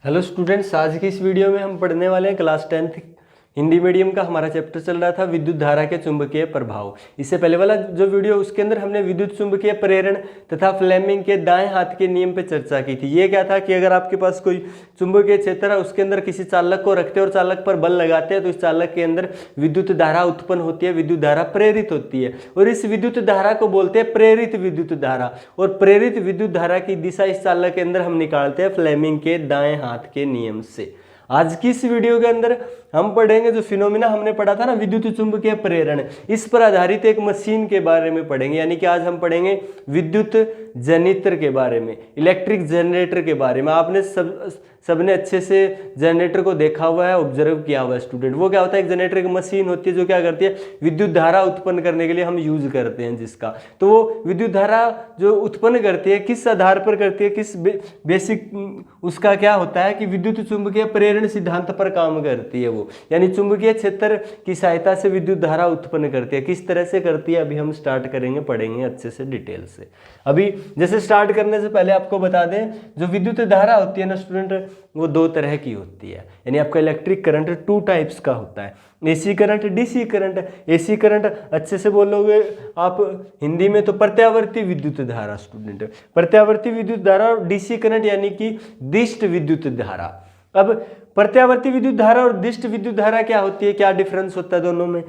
Hello students, आज की इस वीडियो में हम पढ़ने वाले हैं क्लास 10th हिंदी मीडियम का। हमारा चैप्टर चल रहा था विद्युत धारा के चुंबकीय प्रभाव। इससे पहले वाला जो वीडियो उसके अंदर हमने विद्युत चुंबकीय प्रेरण तथा फ्लेमिंग के दाएं हाथ के नियम पे चर्चा की थी। ये क्या था कि अगर आपके पास कोई चुंबकीय क्षेत्र है, उसके अंदर किसी चालक को रखते हैं और चालक पर बल लगाते हैं तो इस चालक के अंदर विद्युत धारा उत्पन्न होती है, विद्युत धारा प्रेरित होती है और इस विद्युत धारा को बोलते हैं प्रेरित विद्युत धारा। और प्रेरित विद्युत धारा की दिशा इस चालक के अंदर हम निकालते हैं फ्लेमिंग के दाएं हाथ के नियम से। आज की इस वीडियो के अंदर हम पढ़ेंगे जो फिनोमिना हमने पढ़ा था ना, विद्युत चुंबकीय प्रेरण, इस पर आधारित एक मशीन के बारे में पढ़ेंगे। यानी कि आज हम पढ़ेंगे विद्युत जनित्र के बारे में, इलेक्ट्रिक जनरेटर के बारे में। आपने सबने अच्छे से जनरेटर को देखा हुआ है, ऑब्जर्व किया हुआ है स्टूडेंट। वो क्या होता है, एक जनरेटर की मशीन होती है जो क्या करती है, विद्युत धारा उत्पन्न करने के लिए हम यूज करते हैं जिसका। तो वो विद्युत धारा जो उत्पन्न करती है किस आधार पर करती है, किस बेसिक उसका क्या होता है कि विद्युत चुंबकीय प्रेरण सिद्धांत पर काम करती है वो। यानी चुंबकीय क्षेत्र की सहायता से विद्युत धारा उत्पन्न करती है। किस तरह से करती है अभी हम स्टार्ट करेंगे, पढ़ेंगे अच्छे से डिटेल से। अभी जैसे स्टार्ट करने से पहले आपको बता दें, जो विद्युत धारा होती है ना स्टूडेंट, वो दो तरह की होती है। यानी आपका इलेक्ट्रिक करंट टू टाइप्स का होता है, AC current, DC current. AC current अच्छे से बोलोगे आप हिंदी में तो प्रत्यावर्ती विद्युत धारा स्टूडेंट, प्रत्यावर्ती विद्युत धारा। और डीसी करंट यानी कि दिष्ट विद्युत धारा। अब प्रत्यावर्ती विद्युत धारा और दिष्ट विद्युत धारा क्या होती है, क्या डिफरेंस होता है दोनों में।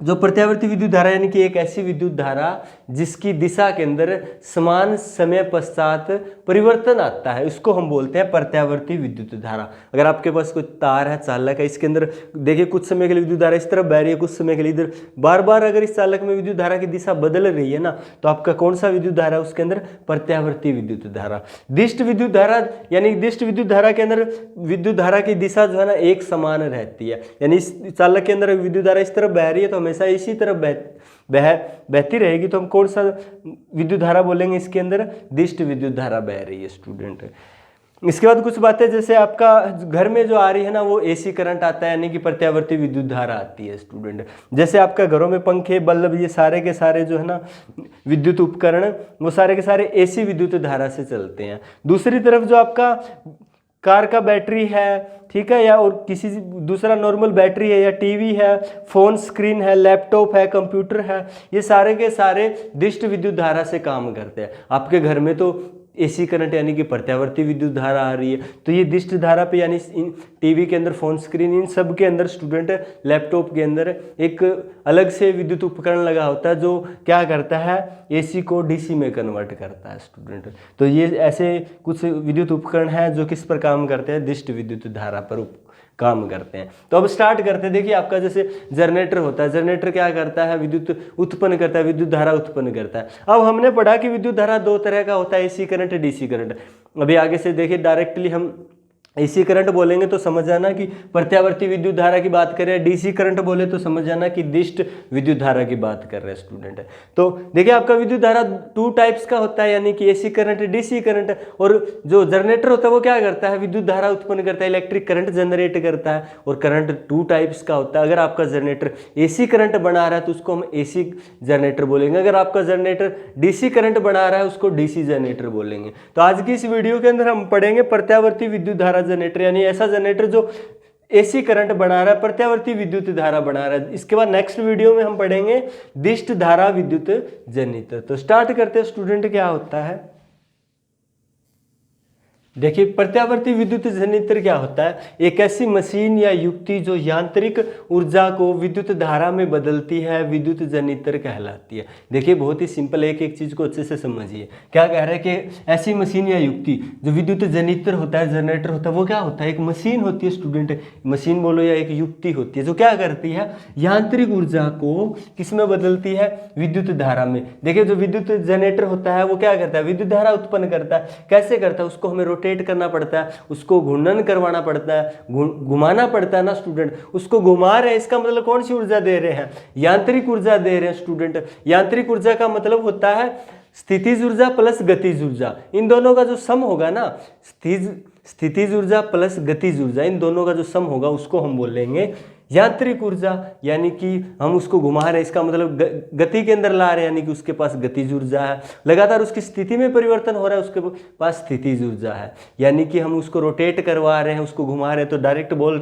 जो प्रत्यावर्ती विद्युत धारा यानी कि एक ऐसी विद्युत धारा जिसकी दिशा के अंदर समान समय पश्चात परिवर्तन आता है, उसको हम बोलते हैं प्रत्यावर्ती विद्युत धारा। अगर आपके पास कोई तार है, चालक है, इसके अंदर देखिए कुछ समय के लिए विद्युत धारा इस तरफ बह रही है, कुछ समय के लिए इधर, बार बार अगर इस चालक में विद्युत धारा की दिशा बदल रही है ना, तो आपका कौन सा विद्युत धारा है उसके अंदर, प्रत्यावर्ती विद्युत धारा। दिष्ट विद्युत धारा यानी दिष्ट विद्युत धारा के अंदर विद्युत धारा की दिशा जो है ना एक समान रहती है। यानी इस चालक के अंदर विद्युत धारा इस तरफ बह रही है तो हमेशा इसी तरफ बहती रहेगी, तो हम कौन सा विद्युत धारा बोलेंगे, इसके अंदर दिष्ट विद्युत धारा बह रही है स्टूडेंट। इसके बाद कुछ बातें, जैसे आपका घर में जो आ रही है ना वो एसी करंट आता है, यानी कि प्रत्यावर्ती विद्युत धारा आती है स्टूडेंट। जैसे आपका घरों में पंखे, बल्ब, ये सारे के सारे जो है ना विद्युत उपकरण, वो सारे के सारे एसी विद्युत धारा से चलते हैं। दूसरी तरफ जो आपका कार का बैटरी है, ठीक है, या और किसी दूसरा नॉर्मल बैटरी है, या टीवी है, फोन स्क्रीन है, लैपटॉप है, कंप्यूटर है, ये सारे के सारे दिष्ट विद्युत धारा से काम करते हैं। आपके घर में तो एसी करंट यानी कि प्रत्यावर्ती विद्युत धारा आ रही है, तो ये दिष्ट धारा पे यानी इन टीवी के अंदर, फोन स्क्रीन, इन सब के अंदर स्टूडेंट, लैपटॉप के अंदर एक अलग से विद्युत उपकरण लगा होता है जो क्या करता है, एसी को डीसी में कन्वर्ट करता है स्टूडेंट। तो ये ऐसे कुछ विद्युत उपकरण हैं जो किस पर काम करते हैं, दिष्ट विद्युत धारा पर काम करते हैं। तो अब स्टार्ट करते हैं। देखिए आपका जैसे जनरेटर होता है, जनरेटर क्या करता है, विद्युत उत्पन्न करता है, विद्युत धारा उत्पन्न करता है। अब हमने पढ़ा कि विद्युत धारा दो तरह का होता है, एसी करंट, डीसी करंट। अभी आगे से देखिए डायरेक्टली हम एसी करंट बोलेंगे तो समझ जाना कि प्रत्यावर्ती विद्युत धारा की बात कर रहे हैं, डीसी करंट बोले तो समझ जाना कि दिष्ट विद्युत धारा की बात कर रहे हैं स्टूडेंट। तो देखिए आपका विद्युत धारा टू टाइप्स का होता है, यानी कि एसी करंट, डीसी करंट। और जो जनरेटर होता है वो क्या करता है, विद्युत धारा उत्पन्न करता है, इलेक्ट्रिक करंट जनरेट करता है। और करंट टू टाइप्स का होता है। अगर आपका जनरेटर एसी करंट बना रहा है तो उसको हम एसी जनरेटर बोलेंगे, अगर आपका जनरेटर डीसी करंट बना रहा है उसको डीसी जनरेटर बोलेंगे। तो आज की इस वीडियो के अंदर हम पढ़ेंगे प्रत्यावर्ती विद्युत धारा जनरेटर, यानी ऐसा जनरेटर जो एसी करंट बना रहा है, प्रत्यावर्ती विद्युत धारा बना रहा है। इसके बाद नेक्स्ट वीडियो में हम पढ़ेंगे दिष्ट धारा विद्युत जनित्र। तो स्टार्ट करते हैं स्टूडेंट, क्या होता है। देखिए प्रत्यावर्ती विद्युत जनित्र क्या होता है, एक ऐसी मशीन या युक्ति जो यांत्रिक ऊर्जा को विद्युत धारा में बदलती है, विद्युत जनित्र कहलाती है। देखिए बहुत ही सिंपल, एक एक चीज को अच्छे से समझिए। क्या कह रहे हैं कि ऐसी मशीन या युक्ति जो विद्युत जनित्र होता है, जनरेटर होता है, वो क्या होता है, एक मशीन होती है स्टूडेंट, मशीन बोलो या एक युक्ति होती है जो क्या करती है, यांत्रिक ऊर्जा को किसमें बदलती है, विद्युत धारा में। देखिए जो विद्युत जनरेटर होता है वो क्या करता है, विद्युत धारा उत्पन्न करता है। कैसे करता है, उसको हमें रोटेट करना पड़ता है, उसको घूर्णन करवाना पड़ता है, घुमाना पड़ता है ना स्टूडेंट। उसको घुमा रहे हैं, इसका मतलब कौन सी ऊर्जा दे रहे हैं, यांत्रिक ऊर्जा दे रहे हैं स्टूडेंट। यांत्रिक ऊर्जा का मतलब होता है स्थितिज ऊर्जा प्लस गतिज ऊर्जा। इन दोनों का जो सम होगा ना, स्थितिज ऊर्जा प्लस गतिज ऊर्जा, इन दोनों का जो सम होगा उसको हम बोलेंगे यांत्रिक ऊर्जा यानी कि हम उसको घुमा रहे हैं, इसका मतलब गति के अंदर ला रहे हैं, यानी कि उसके पास गतिज ऊर्जा है। लगातार उसकी स्थिति में परिवर्तन हो रहा है, उसके पास स्थितिज ऊर्जा है, यानी कि हम उसको रोटेट करवा रहे हैं, उसको घुमा रहे हैं, तो डायरेक्ट बोल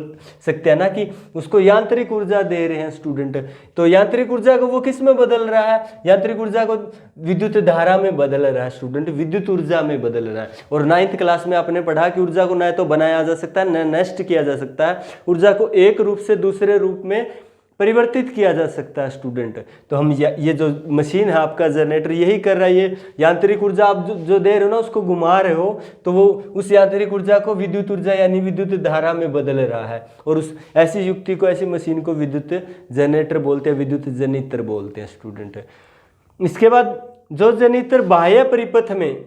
सकते हैं ना कि उसको यांत्रिक ऊर्जा दे रहे हैं स्टूडेंट। तो यांत्रिक ऊर्जा को वो किस में बदल रहा है? यांत्रिक ऊर्जा को विद्युत धारा में बदल रहा है स्टूडेंट, विद्युत ऊर्जा में बदल रहा है। और 9th क्लास में आपने पढ़ा कि ऊर्जा को न तो बनाया जा सकता है न नष्ट किया जा सकता है, ऊर्जा को एक रूप से दूसरे रूप में परिवर्तित किया जा सकता है स्टूडेंट। तो हम ये जो मशीन है आपका जनरेटर यही कर रहा है, ये यांत्रिक ऊर्जा आप जो दे रहे हो ना, उसको घुमा रहे हो, तो वो उस यांत्रिक ऊर्जा को विद्युत ऊर्जा यानी विद्युत धारा में बदल रहा है। और उस ऐसी युक्ति को, ऐसी मशीन को विद्युत जनरेटर बोलते हैं, विद्युत जनित्र बोलते हैं स्टूडेंट। इसके बाद जो जनित्र बाह्य परिपथ में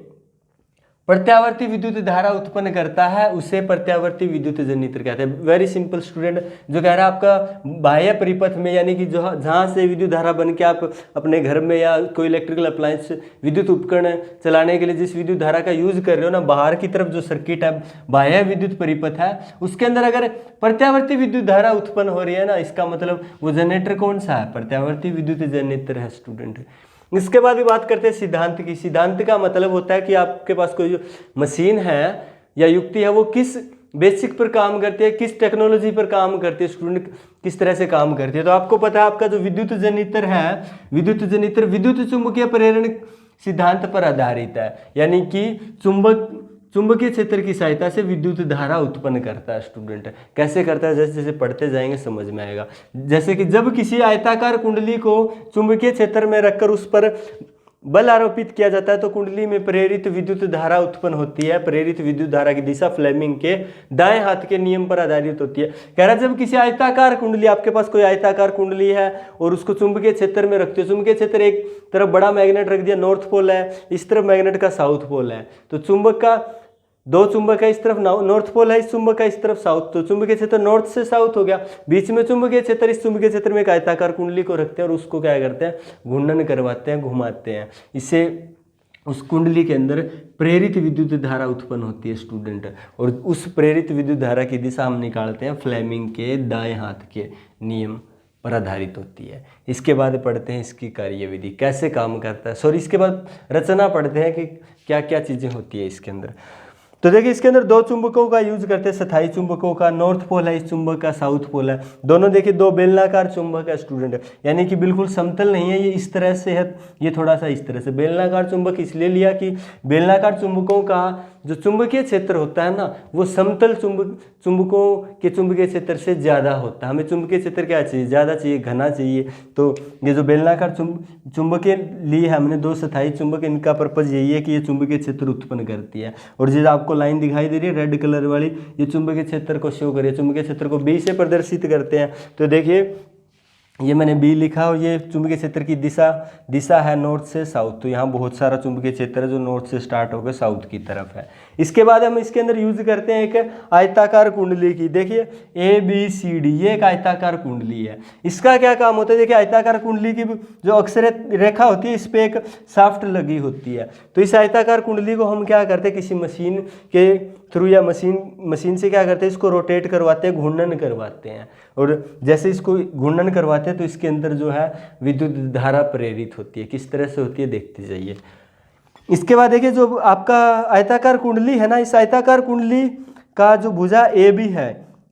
प्रत्यावर्ती विद्युत धारा उत्पन्न करता है उसे प्रत्यावर्ती विद्युत जनित्र कहते हैं। वेरी सिंपल स्टूडेंट, जो कह रहा है आपका बाह्य परिपथ में यानी कि जो जहाँ से विद्युत धारा बन के आप अपने घर में या कोई इलेक्ट्रिकल अप्लायंस विद्युत उपकरण चलाने के लिए जिस विद्युत धारा का यूज कर रहे हो ना, बाहर की तरफ जो सर्किट है बाह्य विद्युत परिपथ है, उसके अंदर अगर प्रत्यावर्ती विद्युत धारा उत्पन्न हो रही है ना, इसका मतलब वो जनरेटर कौन सा है? प्रत्यावर्ती विद्युत जनित्र है स्टूडेंट। इसके बाद भी बात करते हैं सिद्धांत की। सिद्धांत का मतलब होता है कि आपके पास कोई जो मशीन है या युक्ति है वो किस बेसिक पर काम करती है, किस टेक्नोलॉजी पर काम करती है स्टूडेंट, किस तरह से काम करती है। तो आपको पता है आपका जो विद्युत जनित्र है, विद्युत जनित्र विद्युत चुंबकीय प्रेरण सिद्धांत पर आधारित है, यानी कि चुंबकीय क्षेत्र की सहायता से विद्युत धारा उत्पन्न करता है स्टूडेंट। कैसे करता है? जैसे जैसे पढ़ते जाएंगे समझ में आएगा। जैसे कि जब किसी आयताकार कुंडली को चुंबकीय क्षेत्र में रखकर उस पर बल आरोपित किया जाता है तो कुंडली में प्रेरित विद्युत धारा उत्पन्न होती है। प्रेरित विद्युत धारा की दिशा फ्लेमिंग के दाएं हाथ के नियम पर आधारित होती है। कह रहा है जब किसी आयताकार कुंडली, आपके पास कोई आयताकार कुंडली है और उसको चुंबकीय क्षेत्र में रखते हो, चुंबकीय क्षेत्र एक तरफ बड़ा मैग्नेट रख दिया, नॉर्थ पोल है, इस तरफ मैग्नेट का साउथ पोल है, तो चुंबक का दो चुंबक है, इस तरफ नॉर्थ पोल है, इस चुंबक का इस तरफ साउथ, तो चुंबकीय क्षेत्र नॉर्थ से साउथ हो गया, बीच में चुंबकीय क्षेत्र, इस चुंबकीय क्षेत्र में एक आयताकार कुंडली को रखते हैं और उसको क्या करते हैं? घूर्णन करवाते हैं, घुमाते हैं। इससे उस कुंडली के अंदर प्रेरित विद्युत धारा उत्पन्न होती है स्टूडेंट, और उस प्रेरित विद्युत धारा की दिशा हम निकालते हैं फ्लेमिंग के दाएं हाथ के नियम पर आधारित होती है। इसके बाद पढ़ते हैं इसकी कार्यविधि, कैसे काम करता है। सॉरी, इसके बाद रचना पढ़ते हैं कि क्या क्या चीज़ें होती है इसके अंदर। तो देखिए इसके अंदर दो चुंबकों का यूज करते हैं, स्थायी चुंबकों का, नॉर्थ पोल है, इस चुंबक का साउथ पोल है। दोनों देखिए दो बेलनाकार चुंबक है स्टूडेंट, यानी कि बिल्कुल समतल नहीं है, ये इस तरह से है, ये थोड़ा सा इस तरह से। बेलनाकार चुंबक इसलिए लिया कि बेलनाकार चुंबकों का जो चुंबकीय क्षेत्र होता है ना, वो समतल चुंबकों के चुंबकीय क्षेत्र से ज़्यादा होता है। हमें चुंबकीय क्षेत्र क्या चाहिए? ज़्यादा चाहिए, घना चाहिए। तो ये जो बेलनाकार चुंबकीय लिए हमने दो स्थायी चुंबक, इनका पर्पज यही है कि ये चुंबकीय क्षेत्र उत्पन्न करती है। और जो आपको लाइन दिखाई दे रही है रेड कलर वाली, ये चुंबकीय क्षेत्र को शो करिए, चुंबकीय क्षेत्र को बी से प्रदर्शित करते हैं। तो देखिए ये मैंने बी लिखा और ये चुंबकीय क्षेत्र की दिशा है नॉर्थ से साउथ, तो यहाँ बहुत सारा चुंबकीय क्षेत्र है जो नॉर्थ से स्टार्ट होकर साउथ की तरफ है। इसके बाद हम इसके अंदर यूज करते हैं एक आयताकार कुंडली की। देखिए ABCD, ये एक आयताकार कुंडली है। इसका क्या काम होता है? देखिए आयताकार कुंडली की जो अक्षर रेखा होती है, इस पर एक शाफ्ट लगी होती है। तो इस आयताकार कुंडली को हम क्या करते हैं? किसी मशीन के थ्रू या मशीन से क्या करते हैं? इसको रोटेट करवाते हैं, घूर्णन करवाते हैं। और जैसे इसको घूर्णन करवाते हैं तो इसके अंदर जो है विद्युत धारा प्रेरित होती है। किस तरह से होती है देखते जाइए। इसके बाद देखिए जो आपका आयताकार कुंडली है ना, इस आयताकार कुंडली का जो भुजा AB है,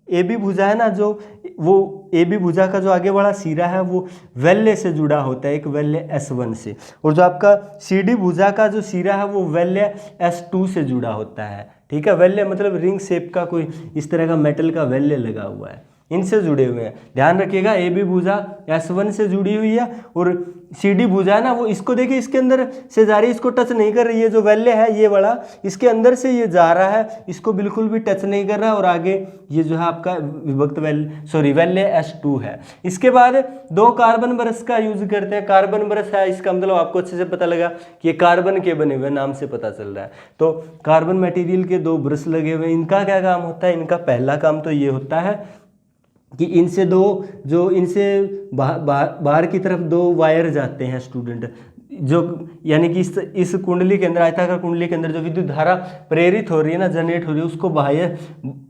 AB भुजा है ना, जो वो AB भुजा का जो आगे वाला सिरा है वो वैल्य से जुड़ा होता है, एक वैल्य S1 से। और जो आपका CD भुजा का जो सिरा है वो वैल्य S2 से जुड़ा होता है। ठीक है, वैल्य मतलब रिंग शेप का कोई इस तरह का मेटल का वैल्य लगा हुआ है, इनसे जुड़े हुए हैं। ध्यान रखिएगा AB भुजा S1 से जुड़ी हुई है और CD भुजा है ना, वो इसको देखिए इसके अंदर से जा रही है, इसको टच नहीं कर रही है। जो वैल्य है ये वाला, इसके अंदर से ये जा रहा है, इसको बिल्कुल भी टच नहीं कर रहा है। और आगे ये जो है आपका विभक्त वैल्य S2 है। इसके बाद दो कार्बन ब्रश का यूज करते हैं। कार्बन ब्रश है, इसका मतलब आपको अच्छे से पता लगा कि ये कार्बन के बने हुए, नाम से पता चल रहा है। तो कार्बन मटेरियल के दो ब्रश लगे हुए हैं। इनका क्या काम होता है? इनका पहला काम तो ये होता है कि इनसे बाहर की तरफ दो वायर जाते हैं स्टूडेंट, जो यानी कि इस कुंडली के अंदर, आयताकार कुंडली के अंदर जो विद्युत धारा प्रेरित हो रही है ना, जनरेट हो रही है, उसको बाह्य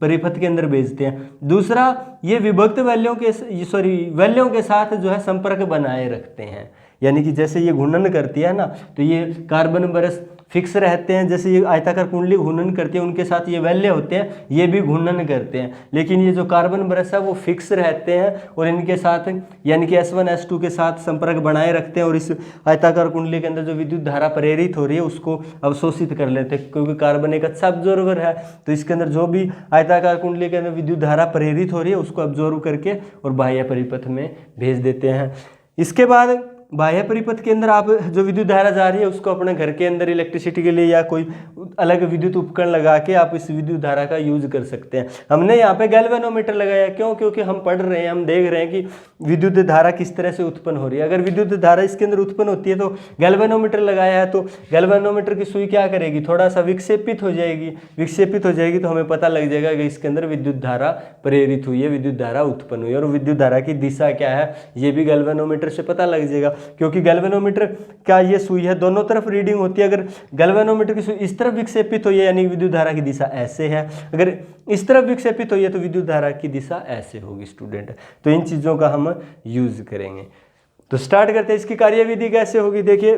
परिपथ के अंदर भेजते हैं। दूसरा, ये विभक्त वैल्यों के साथ जो है संपर्क बनाए रखते हैं, यानी कि जैसे ये घूर्णन करती है ना, तो ये कार्बन बरस फिक्स रहते हैं, जैसे ये आयताकार कुंडली घूर्णन करती है, उनके साथ ये वैल्य होते हैं, ये भी घूर्णन करते हैं, लेकिन ये जो कार्बन ब्रश है वो फिक्स रहते हैं और इनके साथ यानी कि S1 S2 के साथ संपर्क बनाए रखते हैं और इस आयताकार कुंडली के अंदर जो विद्युत धारा प्रेरित हो रही है उसको अवशोषित कर लेते हैं, क्योंकि कार्बन एक अच्छा अब्जॉर्वर है, तो इसके अंदर जो भी आयताकार कुंडली के अंदर विद्युत धारा प्रेरित हो रही है उसको अब्जॉर्व करके और बाह्य परिपथ में भेज देते हैं। इसके बाद बाह्य परिपथ के अंदर आप जो विद्युत धारा जा रही है उसको अपने घर के अंदर इलेक्ट्रिसिटी के लिए या कोई अलग विद्युत उपकरण लगा के आप इस विद्युत धारा का यूज कर सकते हैं। हमने यहाँ पे गैल्वेनोमीटर लगाया, क्यों? क्योंकि हम पढ़ रहे हैं, हम देख रहे हैं कि विद्युत धारा किस तरह से उत्पन्न हो रही है। अगर विद्युत धारा इसके अंदर उत्पन्न होती है तो गैल्वेनोमीटर लगाया है, तो गैल्वेनोमीटर की सुई क्या करेगी, थोड़ा सा विक्षेपित हो जाएगी, तो हमें पता लग जाएगा कि इसके अंदर विद्युत धारा प्रेरित हुई है, विद्युत धारा उत्पन्न हुई है। और विद्युत धारा की दिशा क्या है ये भी गैल्वेनोमीटर से पता लग जाएगा, क्योंकि गैल्वेनोमीटर का ये सुई है, दोनों तरफ रीडिंग होती है। अगर गैल्वेनोमीटर की सुई इस तरफ विक्षेपित हुई है यानी विद्युत धारा की दिशा ऐसे है, अगर इस तरफ विक्षेपित हुई है तो विद्युत धारा की दिशा ऐसे होगी स्टूडेंट। तो इन चीज़ों का हम यूज करेंगे। तो स्टार्ट करते हैं, इसकी कार्यविधि कैसे होगी। देखिए,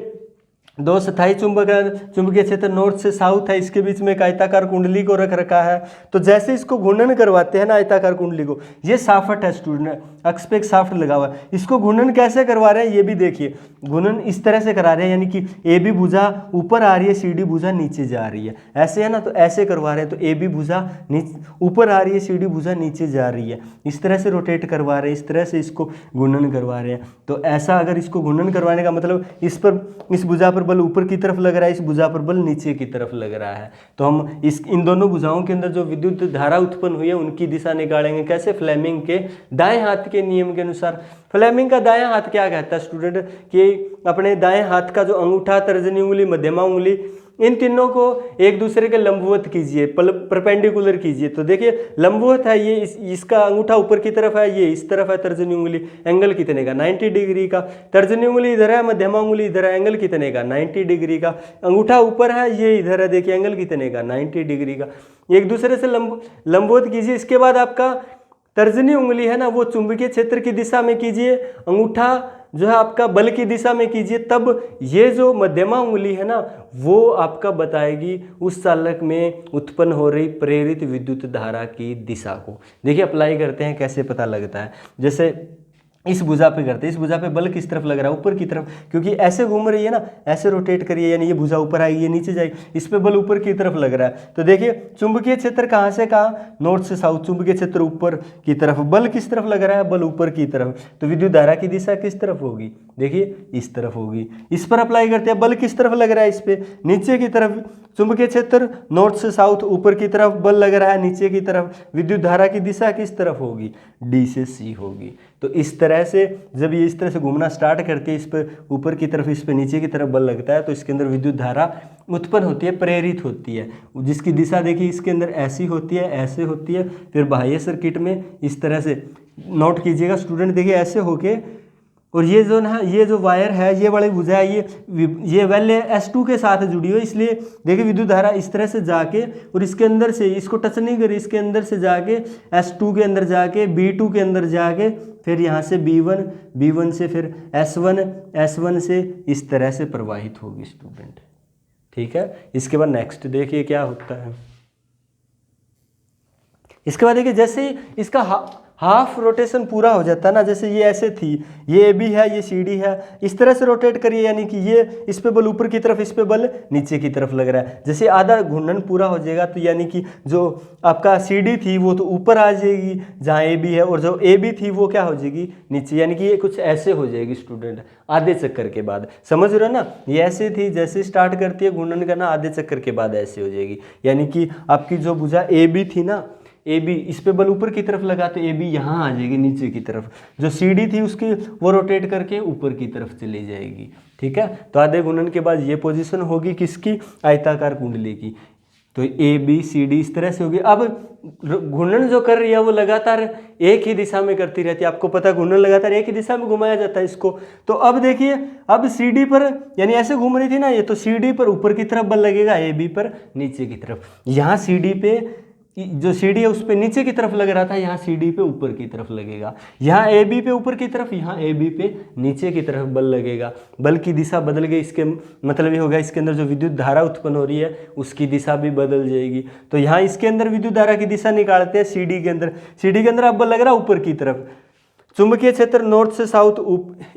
दो स्थायी चुंबकीय क्षेत्र नॉर्थ से साउथ है, इसके बीच में एक आयताकार कुंडली को रख रखा है। तो जैसे इसको घूर्णन करवाते हैं ना आयताकार कुंडली को, ये शाफ्ट है स्टूडेंट, अक्ष पे एक शाफ्ट लगा हुआ है, इसको घूर्णन कैसे करवा रहे हैं ये भी देखिए। घूर्णन इस तरह से करा रहे हैं, यानी कि ए बी भुजा ऊपर आ रही है, सी डी भुजा नीचे जा रही है, ऐसे है ना, तो ऐसे करवा रहे हैं। तो ए बी भुजा ऊपर आ रही है, सी डी भुजा नीचे जा रही है, इस तरह से रोटेट करवा रहे हैं, इस तरह से इसको घूर्णन करवा रहे हैं। तो ऐसा अगर इसको घूर्णन करवाने का मतलब इस भुजा पर बल ऊपर की तरफ लग रहा है, इस भुजा पर बल नीचे की तरफ लग रहा है, तो हम इन दोनों भुजाओं के अंदर जो विद्युत धारा उत्पन्न हुई है उनकी दिशा निकालेंगे। कैसे? फ्लेमिंग के दाएं हाथ के नियम के अनुसार। फ्लेमिंग का दायां हाथ क्या कहता है स्टूडेंट, कि अपने दाएं हाथ का जो अंगूठा, तर्जनी उंगली, मध्यमा उंगली, इन तीनों को एक दूसरे के लंबवत कीजिए, परपेंडिकुलर कीजिए। तो देखिए लंबवत है, ये इसका अंगूठा ऊपर की तरफ है, ये इस तरफ है तर्जनी उंगली, एंगल कितने का 90 डिग्री का। तर्जनी उंगली इधर है, मध्यमा उंगली इधर है, एंगल कितने का 90 डिग्री का। अंगूठा ऊपर है, ये इधर है, देखिए एंगल कितने का 90 डिग्री का। एक दूसरे से लंबवत कीजिए। इसके बाद आपका तर्जनी उंगली है ना, वो चुंबकीय क्षेत्र की दिशा में कीजिए, अंगूठा जो है आपका बल की दिशा में कीजिए। तब ये जो मध्यमा उंगली है ना, वो आपका बताएगी उस चालक में उत्पन्न हो रही प्रेरित विद्युत धारा की दिशा को। देखिए अप्लाई करते हैं कैसे पता लगता है। जैसे इस भुजा पे करते हैं, इस भुजा पे बल किस तरफ लग रहा है, ऊपर की तरफ, क्योंकि ऐसे घूम रही है ना, ऐसे रोटेट करिए, यानी ये भुजा ऊपर आएगी, ये नीचे जाएगी, इस पे बल ऊपर की तरफ लग रहा है। तो देखिए चुंबकीय क्षेत्र कहाँ से कहाँ, नॉर्थ से साउथ, चुंबकीय क्षेत्र ऊपर की तरफ, बल किस तरफ लग रहा है, बल ऊपर की तरफ। तो विद्युत धारा की दिशा किस तरफ होगी, देखिए इस तरफ होगी। इस पर अप्लाई करते हैं, बल किस तरफ लग रहा है, इस पे नीचे की तरफ। चुंबकीय क्षेत्र नॉर्थ से साउथ, ऊपर की तरफ बल लग रहा है, नीचे की तरफ। विद्युत धारा की दिशा किस तरफ होगी, डी से सी होगी। तो इस तरह से जब ये इस तरह से घूमना स्टार्ट करती है, इस पर ऊपर की तरफ, इस पर नीचे की तरफ बल लगता है, तो इसके अंदर विद्युत धारा उत्पन्न होती है, प्रेरित होती है, जिसकी दिशा देखिए इसके अंदर ऐसी होती है, ऐसे होती है। फिर बाह्य सर्किट में इस तरह से नोट कीजिएगा स्टूडेंट, देखिए ऐसे होके, और ये जो ना, ये जो वायर है, ये वाली भुजा है, ये वैल्यू S2 के साथ जुड़ी हुई, इसलिए देखिए विद्युत धारा इस तरह से जाके, और इसके अंदर से इसको टच नहीं करी, इसके अंदर से जाके S2 के अंदर जाके B2 के अंदर जाके, फिर यहाँ से B1 से फिर S1 से इस तरह से प्रवाहित होगी स्टूडेंट। ठीक है, इसके बाद नेक्स्ट देखिए क्या होता है। इसके बाद देखिए जैसे इसका हाफ रोटेशन पूरा हो जाता है ना, जैसे ये ऐसे थी, ये ए बी है, ये सी डी है, इस तरह से रोटेट करिए, यानी कि ये इस पे बल ऊपर की तरफ, इस पे बल नीचे की तरफ लग रहा है। जैसे आधा घूर्णन पूरा हो जाएगा तो यानी कि जो आपका सी डी थी वो तो ऊपर आ जाएगी जहाँ ए बी है, और जो ए बी थी वो क्या हो जाएगी नीचे, यानी कि ये कुछ ऐसे हो जाएगी स्टूडेंट आधे चक्कर के बाद। समझ रहे हो ना, ये ऐसे थी, जैसे स्टार्ट करती है घूर्णन करना, आधे चक्कर के बाद ऐसे हो जाएगी। यानी कि आपकी जो भुजा ए बी थी ना, ए बी, इस पे बल ऊपर की तरफ लगा तो ए बी यहाँ आ जाएगी नीचे की तरफ। जो सी डी थी उसकी वो रोटेट करके ऊपर की तरफ चली जाएगी। ठीक है, तो आधे घूर्णन के बाद ये पोजीशन होगी किसकी, आयताकार कुंडली की। तो ए बी सी डी इस तरह से होगी। अब घूर्णन जो कर रही है वो लगातार एक ही दिशा में करती रहती है, आपको पता है घूर्णन लगातार एक ही दिशा में घुमाया जाता है इसको। तो अब देखिए, अब सी डी पर यानी ऐसे घूम रही थी ना ये, तो सी डी पर ऊपर की तरफ बल लगेगा, ए बी पर नीचे की तरफ। यहाँ सी डी पे जो सी डी है उस पर नीचे की तरफ लग रहा था, यहाँ सी डी पे ऊपर की तरफ लगेगा। यहाँ ए बी पे ऊपर की तरफ, यहाँ ए बी पे नीचे की तरफ बल लगेगा। बल की दिशा बदल गई, इसके मतलब ये होगा इसके अंदर जो विद्युत धारा उत्पन्न हो रही है उसकी दिशा भी बदल जाएगी। तो यहाँ इसके अंदर विद्युत धारा की दिशा निकालते हैं सी डी के अंदर। सी डी के अंदर अब बल लग रहा है ऊपर की तरफ। चुंबकीय क्षेत्र नॉर्थ से साउथ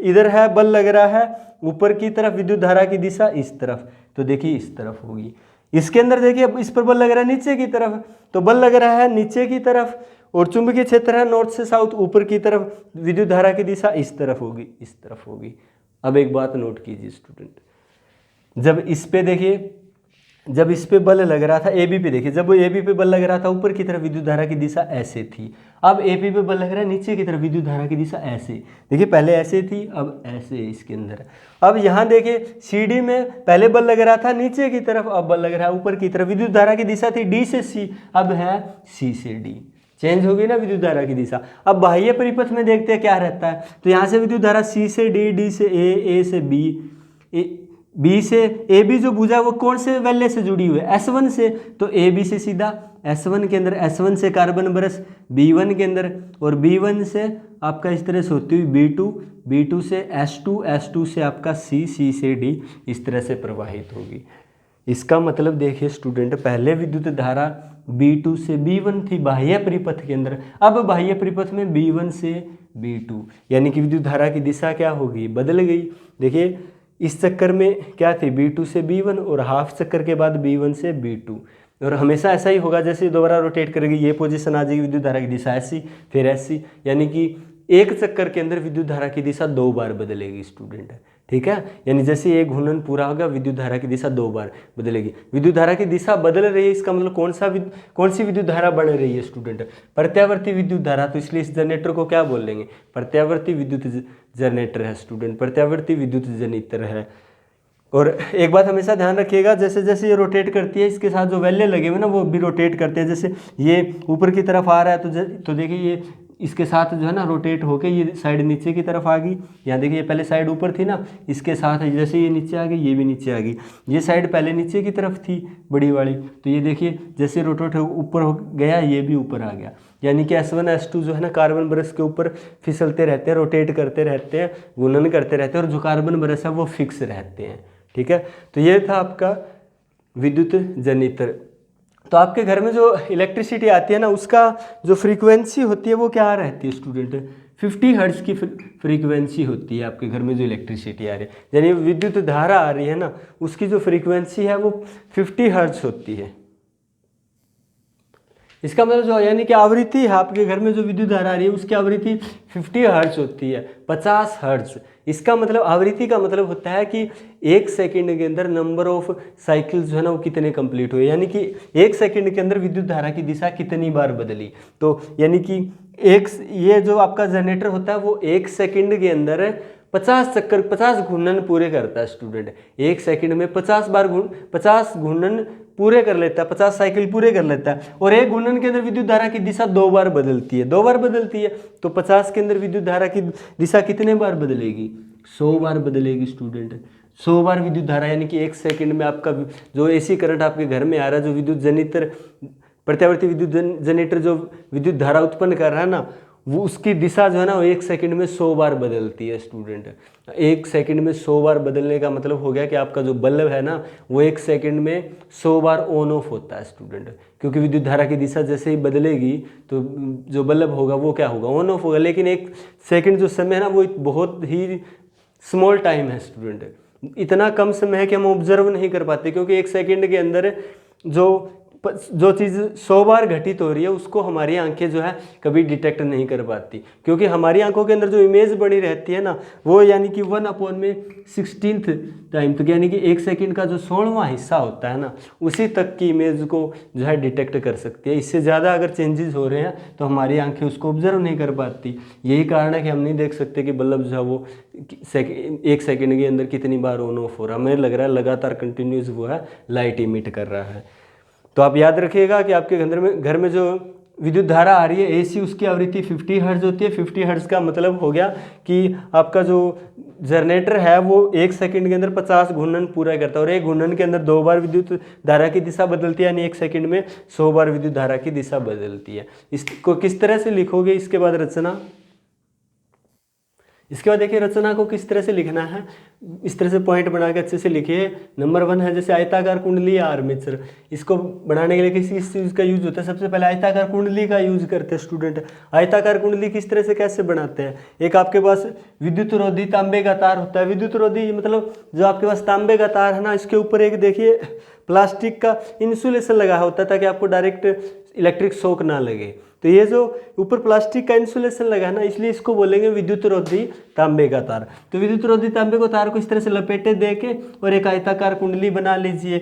इधर है, बल लग रहा है ऊपर की तरफ, विद्युत धारा की दिशा इस तरफ, तो देखिए इस तरफ होगी। इसके अंदर देखिए अब इस पर बल लग रहा है नीचे की तरफ, तो बल लग रहा है नीचे की तरफ, और चुंबकीय क्षेत्र है नॉर्थ से साउथ ऊपर की तरफ, विद्युत धारा की दिशा इस तरफ होगी, इस तरफ होगी। अब एक बात नोट कीजिए स्टूडेंट, जब इस पे देखिए, जब इस पे बल लग रहा था ए बी पे, देखिए जब ए बी पे बल लग रहा था ऊपर की तरफ विद्युत धारा की दिशा ऐसे थी। अब ए बी पे बल लग रहा है नीचे की तरफ, विद्युत धारा की दिशा ऐसे, देखिए पहले ऐसे थी अब ऐसे इसके अंदर। अब यहाँ देखिए सी डी में पहले बल लग रहा था नीचे की तरफ, अब बल लग रहा है ऊपर की तरफ। विद्युत धारा की दिशा थी डी से सी, अब है सी से डी, चेंज हो गई ना विद्युत धारा की दिशा। अब बाह्य परिपथ में देखते हैं क्या रहता है, तो यहाँ से विद्युत धारा सी से डी, डी से ए से बी, बी से ए बी जो भुजा वो कौन से वैल्य से जुड़ी हुई है, S1 से, तो ए बी से सीधा S1 के अंदर, S1 से कार्बन बरस B1 के अंदर, और B1 से आपका इस तरह से होती हुई B2, B2 से S2, S2 से आपका C, C से D इस तरह से प्रवाहित होगी। इसका मतलब देखिए स्टूडेंट, पहले विद्युत धारा B2 से B1 थी बाह्य परिपथ के अंदर, अब बाह्य परिपथ में B1 से B2, यानी कि विद्युत धारा की दिशा क्या होगी, बदल गई। देखिए इस चक्कर में क्या थी B2 से B1, और हाफ चक्कर के बाद B1 से B2, और हमेशा ऐसा ही होगा, जैसे दोबारा रोटेट करेगी ये पोजीशन आ जाएगी, विद्युत धारा की दिशा ऐसी फिर ऐसी, यानी कि एक चक्कर के अंदर विद्युत धारा की दिशा 2 बार बदलेगी स्टूडेंट, ठीक है। यानी जैसे ये घूर्णन पूरा होगा विद्युत धारा की दिशा 2 बार बदलेगी। विद्युत धारा की दिशा बदल रही है, इसका मतलब कौन सी विद्युत धारा बन रही है स्टूडेंट, प्रत्यावर्ती विद्युत धारा। तो इसलिए इस जनरेटर को क्या बोल लेंगे, प्रत्यावर्ती विद्युत जनरेटर है स्टूडेंट, प्रत्यावर्ती विद्युत जनित्र है। और एक बात हमेशा ध्यान रखिएगा, जैसे जैसे ये रोटेट करती है इसके साथ जो वैल्यू लगे हुए ना वो भी रोटेट करते हैं। जैसे ये ऊपर की तरफ आ रहा है तो देखिए ये इसके साथ जो है ना रोटेट होके ये साइड नीचे की तरफ आ गई। यहाँ देखिए ये पहले साइड ऊपर थी ना, इसके साथ जैसे ये नीचे आ गई ये भी नीचे आ गई। ये साइड पहले नीचे की तरफ थी बड़ी वाली, तो ये देखिए जैसे रोटेट ऊपर हो गया ये भी ऊपर आ गया। यानी कि S1 S2 जो है ना कार्बन ब्रश के ऊपर फिसलते रहते हैं, रोटेट करते रहते हैं, गुणन करते रहते हैं, और जो कार्बन ब्रश है वो फिक्स रहते हैं, ठीक है। तो ये था आपका विद्युत जनित्र। तो आपके घर में जो इलेक्ट्रिसिटी आती है ना उसका जो फ्रीक्वेंसी होती है वो क्या रहती है स्टूडेंट, 50 हर्ट्ज की फ्रीक्वेंसी होती है आपके घर में जो इलेक्ट्रिसिटी आ रही है, यानी विद्युत धारा आ रही है ना उसकी जो फ्रीक्वेंसी है वो 50 हर्ट्ज होती है। इसका मतलब जो यानी कि आवृत्ति है आपके घर में जो विद्युत धारा आ रही है उसकी आवृत्ति 50 हर्ट्ज होती है, 50 हर्ट्ज। इसका मतलब आवृत्ति का मतलब होता है कि 1 सेकंड के अंदर नंबर ऑफ साइकिल जो है ना वो कितने कंप्लीट हुए, यानी कि 1 सेकंड के अंदर विद्युत धारा की दिशा कितनी बार बदली। तो यानी कि ये जो आपका जनरेटर होता है वो 1 सेकंड के अंदर 50 चक्कर 50 घूर्णन पूरे करता है स्टूडेंट। 1 सेकंड में 50 घूर्णन पूरे कर लेता है, 50 साइकिल पूरे कर लेता है। और एक घूर्णन के अंदर विद्युत धारा की दिशा 2 बार बदलती है, 2 बार बदलती है। तो 50 के अंदर विद्युत धारा की दिशा कितने बार बदलेगी, 100 बार बदलेगी स्टूडेंट। 100 बार विद्युत धारा, यानी कि 1 सेकंड में आपका जो AC करंट आपके घर में आ रहा है, जो विद्युत जनित्र प्रत्यावर्ती विद्युत जनरेटर जो विद्युत धारा उत्पन्न कर रहा है ना वो उसकी दिशा जो है ना वो 1 सेकंड में 100 बार बदलती है स्टूडेंट। 1 सेकंड में 100 बार बदलने का मतलब हो गया कि आपका जो बल्ब है ना वो 1 सेकंड में 100 बार ऑन ऑफ होता है स्टूडेंट, क्योंकि विद्युत धारा की दिशा जैसे ही बदलेगी तो जो बल्ब होगा वो क्या होगा, ऑन ऑफ होगा। लेकिन 1 सेकंड जो समय है ना वो बहुत ही स्मॉल टाइम है स्टूडेंट, इतना कम समय है कि हम ऑब्जर्व नहीं कर पाते, क्योंकि 1 सेकंड के अंदर जो चीज़ 100 बार घटित हो रही है उसको हमारी आंखें जो है कभी डिटेक्ट नहीं कर पाती, क्योंकि हमारी आंखों के अंदर जो इमेज बनी रहती है ना वो यानी कि 1/16th टाइम तक, यानी कि 1 सेकंड का जो 16वां हिस्सा होता है ना उसी तक की इमेज को जो है डिटेक्ट कर सकती है। इससे ज़्यादा अगर चेंजेस हो रहे हैं तो हमारी आंखें उसको ऑब्जर्व नहीं कर पाती। यही कारण है कि हम नहीं देख सकते कि बल्ब जो है वो 1 सेकंड के अंदर कितनी बार ऑन ऑफ हो रहा है। हमें लग रहा है लगातार कंटिन्यूस वो है लाइट इमिट कर रहा है। तो आप याद रखिएगा कि आपके घर में जो विद्युत धारा आ रही है एसी, उसकी आवृत्ति 50 हर्ट्ज होती है। 50 हर्ट्ज का मतलब हो गया कि आपका जो जनरेटर है वो 1 सेकंड के अंदर 50 घूर्णन पूरा करता है, और एक घूर्णन के अंदर 2 बार विद्युत धारा की दिशा बदलती है, यानी 1 सेकंड में 100 बार विद्युत धारा की दिशा बदलती है। इसको किस तरह से लिखोगे, इसके बाद रचना, इसके बाद देखिए रचना को किस तरह से लिखना है, इस तरह से पॉइंट बना के अच्छे से लिखिए। नंबर 1 है जैसे आयताकार कुंडली या आर्मेचर, इसको बनाने के लिए किस चीज़ का यूज होता है, सबसे पहले आयताकार कुंडली का यूज करते हैं स्टूडेंट। आयताकार कुंडली किस तरह से कैसे बनाते हैं, एक आपके पास विद्युत रोधी तांबे का तार होता है। विद्युत रोधी मतलब जो आपके पास तांबे का तार है ना, इसके ऊपर एक देखिए प्लास्टिक का इंसुलेशन लगा होता है ताकि आपको डायरेक्ट इलेक्ट्रिक शॉक ना लगे। तो ये जो ऊपर प्लास्टिक का इंसुलेशन लगा है ना, इसलिए इसको बोलेंगे विद्युत रोधी तांबे का तार। तो विद्युत रोधी तांबे को तार को इस तरह से लपेटे दे के और एक आयताकार कुंडली बना लीजिए,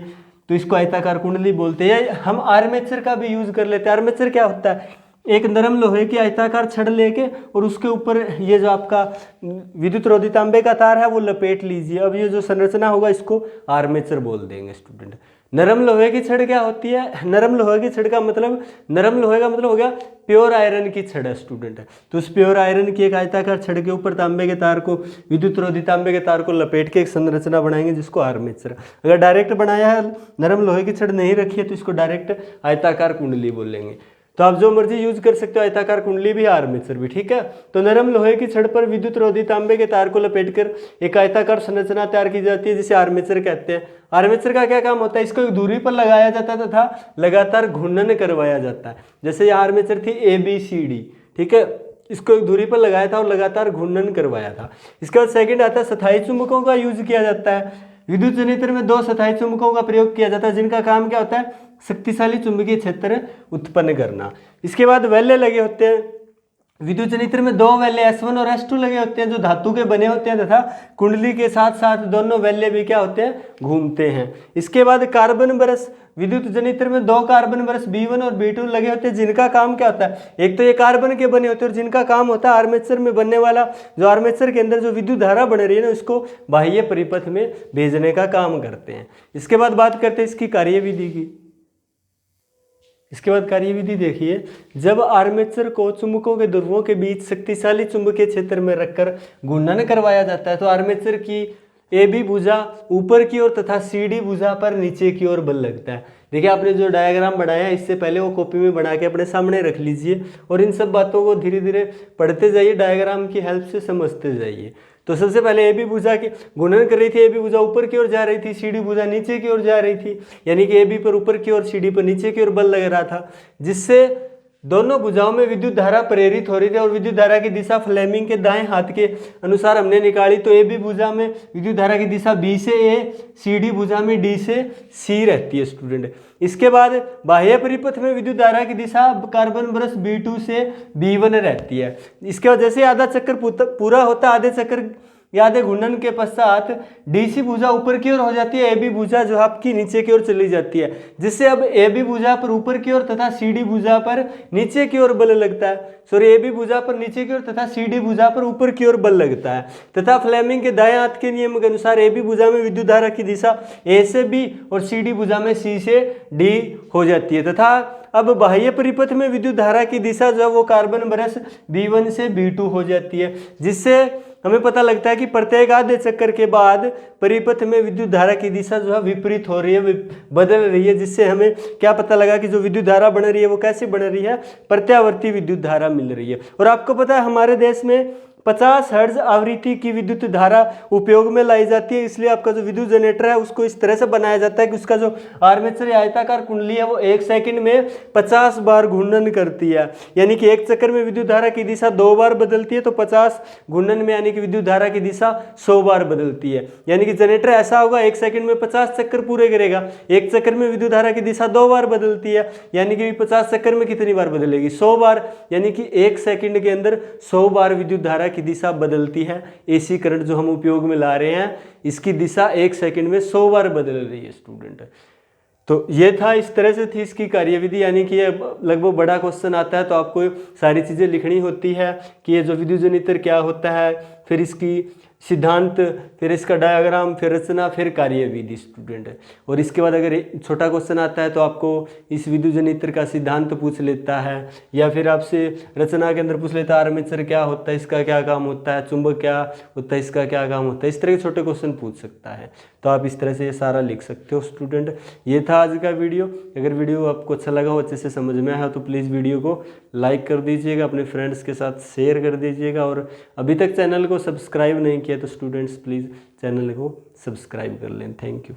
तो इसको आयताकार कुंडली बोलते हैं। या हम आर्मेचर का भी यूज कर लेते हैं। आर्मेचर क्या होता है, एक नरम लोहे की आयताकार छड़ लेके और उसके ऊपर ये जो आपका विद्युत रोधी तांबे का तार है वो लपेट लीजिए। अब ये जो संरचना होगा इसको आर्मेचर बोल देंगे स्टूडेंट। नरम लोहे की छड़ क्या होती है, नरम लोहे की छड़ का मतलब, नरम लोहे का मतलब हो गया प्योर आयरन की छड़ है स्टूडेंट। तो उस प्योर आयरन की एक आयताकार छड़ के ऊपर तांबे के तार को, विद्युत रोधी तांबे के तार को लपेट के एक संरचना बनाएंगे जिसको आर्मेचर। अगर डायरेक्ट बनाया है, नरम लोहे की छड़ नहीं रखी है, तो इसको डायरेक्ट आयताकार कुंडली बोलेंगे। तो आप जो मर्जी यूज कर सकते हो, आयताकार कुंडली भी आर्मेचर भी, ठीक है। तो नरम लोहे की छड़ पर विद्युत रोधी तांबे के तार को लपेटकर एक आयताकार संरचना तैयार की जाती है जिसे आर्मेचर कहते हैं। आर्मेचर का क्या काम होता है, इसको एक दूरी पर लगाया जाता है तथा लगातार घूर्णन करवाया जाता है। जैसे ये आर्मेचर थी ABCD, ठीक है, इसको एक दूरी पर लगाया था और लगातार घूर्णन करवाया था। इसके बाद सेकंड आता है स्थायी चुंबकों का यूज किया जाता है। विद्युत जनरेटर में 2 स्थायी चुंबकों का प्रयोग किया जाता है जिनका काम क्या होता है, शक्तिशाली चुंबकीय क्षेत्र उत्पन्न करना। इसके बाद वेल्ले लगे होते हैं। विद्युत जनरेटर में 2 वेल्ले S1 और S2 लगे होते हैं जो धातु के बने होते हैं तथा कुंडली के साथ साथ दोनों वेल्ले भी क्या होते हैं, घूमते हैं। इसके बाद कार्बन ब्रश, विद्युत जनरेटर में 2 कार्बन ब्रश B1 और B2 लगे होते हैं जिनका काम क्या होता है, एक तो ये कार्बन के बने होते हैं और जिनका काम होता है आर्मेचर में बनने वाला, जो आर्मेचर के अंदर जो विद्युत धारा बन रही है ना उसको बाह्य परिपथ में भेजने का काम करते हैं। इसके बाद बात करते हैं इसकी कार्यविधि की। इसके बाद कार्यविधि देखिए, जब आर्मेचर को चुंबकों के ध्रुवों के बीच शक्तिशाली चुंबकीय क्षेत्र में रखकर घूर्णन करवाया जाता है तो आर्मेचर की AB भुजा ऊपर की ओर तथा CD भुजा पर नीचे की ओर बल लगता है। देखिए आपने जो डायग्राम बनाया है इससे पहले वो कॉपी में बना के अपने सामने रख लीजिए और इन सब बातों को धीरे धीरे पढ़ते जाइए, डायग्राम की हेल्प से समझते जाइए। तो सबसे पहले AB भुजा की घूर्णन कर रही थी, AB भुजा ऊपर की ओर जा रही थी, CD भुजा नीचे की ओर जा रही थी, यानी कि AB पर ऊपर की ओर CD पर नीचे की ओर बल लग रहा था, जिससे दोनों भुजाओं में विद्युत धारा प्रेरित हो रही थी और विद्युत धारा की दिशा फ्लेमिंग के दाएं हाथ के अनुसार हमने निकाली। तो AB भुजा में विद्युत धारा की दिशा B से A, CD भुजा में D से C रहती है स्टूडेंट। इसके बाद बाह्य परिपथ में विद्युत धारा की दिशा कार्बन ब्रश B2 से B1 रहती है। इसके बाद जैसे आधा चक्कर पूरा होता है, आधे चक्कर या आधे घूर्णन के पश्चात DC भुजा ऊपर की ओर हो जाती है, AB भुजा जो आपकी नीचे की ओर चली जाती है, जिससे अब AB भुजा पर ऊपर की ओर तथा CD भुजा पर नीचे की ओर बल लगता है। AB भुजा पर नीचे की ओर तथा CD भुजा पर ऊपर की ओर बल लगता है तथा फ्लेमिंग के दाएं हाथ के नियम के अनुसार AB भुजा में विद्युत धारा की दिशा A से B और CD भुजा में C से D हो जाती है तथा अब बाह्य परिपथ में विद्युत धारा की दिशा जो है वो कार्बन ब्रश B1 से B2 हो जाती है, जिससे हमें पता लगता है कि प्रत्येक आधे चक्कर के बाद परिपथ में विद्युत धारा की दिशा जो है विपरीत हो रही है, बदल रही है, जिससे हमें क्या पता लगा कि जो विद्युत धारा बन रही है वो कैसी बन रही है, प्रत्यावर्ती विद्युत धारा मिल रही है। और आपको पता है हमारे देश में 50 हर्ट्ज आवृत्ति की विद्युत धारा उपयोग में लाई जाती है, इसलिए आपका जो विद्युत जनरेटर है उसको इस तरह से बनाया जाता है कि उसका जो आर्मेचर या आयताकार कुंडली है वो 1 सेकंड में 50 बार घूर्णन करती है, यानी कि एक चक्कर में विद्युत धारा की दिशा 2 बार बदलती है, तो 50 घूर्णन में यानी कि विद्युत धारा की दिशा 100 बार बदलती है। यानी कि जनरेटर ऐसा होगा 1 सेकंड में 50 चक्कर पूरे करेगा, एक चक्कर में विद्युत धारा की दिशा 2 बार बदलती है, यानी कि 50 चक्कर में कितनी बार बदलेगी, 100 बार, यानी कि 1 सेकंड के अंदर 100 बार विद्युत धारा की दिशा बदलती है। AC करंट जो हम उपयोग में ला रहे हैं इसकी दिशा 1 सेकंड में 100 बार बदल रही है स्टूडेंट। तो ये था, इस तरह से थी इसकी कार्यविधि, यानी कि ये लगभग बड़ा क्वेश्चन आता है तो आपको सारी चीज़ें लिखनी होती है कि ये जो विद्युत जनरेटर क्या होता है, फिर इसकी सिद्धांत, फिर इसका डायग्राम, फिर रचना, फिर कार्यविधि स्टूडेंट। और इसके बाद अगर छोटा क्वेश्चन आता है तो आपको इस विद्युत जनित्र का सिद्धांत पूछ लेता है, या फिर आपसे रचना के अंदर पूछ लेता है आर्मेचर क्या होता है, इसका क्या काम होता है, चुंबक क्या होता है, इसका क्या काम होता है। इस तरह के छोटे क्वेश्चन पूछ सकता है। तो आप इस तरह से ये सारा लिख सकते हो स्टूडेंट। ये था आज का वीडियो। अगर वीडियो आपको अच्छा लगा हो, अच्छे से समझ में आया तो प्लीज़ वीडियो को लाइक कर दीजिएगा, अपने फ्रेंड्स के साथ शेयर कर दीजिएगा, और अभी तक चैनल को सब्सक्राइब नहीं किया तो स्टूडेंट्स प्लीज़ चैनल को सब्सक्राइब कर लें। Thank you.